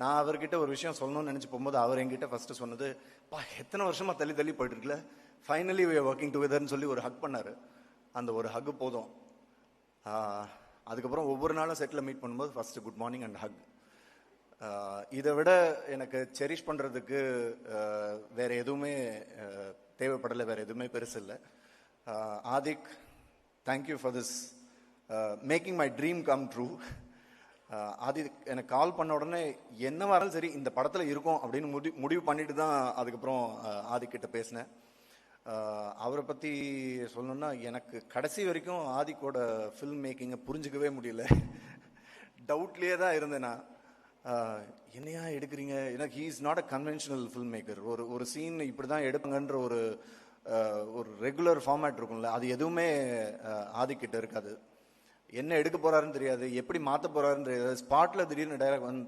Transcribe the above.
நான் அவர்கிட்ட ஒரு விஷயம் சொல்லணும்னு நினச்சி போகும்போது அவர் என்கிட்ட ஃபஸ்ட்டு சொன்னது, பா எத்தனை வருஷமாக தள்ளி தள்ளி போயிட்டு இருக்குல்ல, ஃபைனலி வி ஆர் ஒர்க்கிங் டுகெதர்னு சொல்லி ஒரு ஹக் பண்ணார். அந்த ஒரு ஹக் போதும். அதுக்கப்புறம் ஒவ்வொரு நாளும் செட்டில் மீட் பண்ணும்போது first good morning and Haq. இதை விட எனக்கு செரிஷ் பண்ணுறதுக்கு வேறு எதுவுமே தேவைப்படலை, வேறு எதுவுமே பெருசு இல்லை. Adhik, thank you for this making my dream come true. Adhik எனக்கு கால் பண்ண உடனே என்ன வராலும் சரி இந்த படத்தில் இருக்கும் அப்படின்னு முடிவு பண்ணிட்டு தான் அதுக்கப்புறம் ஆதிக் கிட்ட பேசினேன். அவரை பற்றி சொல்லணுன்னா, எனக்கு கடைசி வரைக்கும் ஆதிக்கோட ஃபில்ம் மேக்கிங்கை புரிஞ்சிக்கவே முடியல. டவுட்லேயே தான் இருந்தேன் நான். என்னையா எடுக்கிறீங்க, எனக்கு he is not a conventional film maker. ஒரு சீன் இப்படி தான் எடுப்பாங்கன்ற ஒரு ரெகுலர் ஃபார்மேட் இருக்கும்ல, அது எதுவுமே ஆதிக்கிட்ட இருக்காது. என்ன எடுக்க போறாருன்னு தெரியாது, எப்படி மாற்ற போறாருன்னு தெரியாது. ஸ்பாட்டில் திடீர்னு டைலாக் வந்து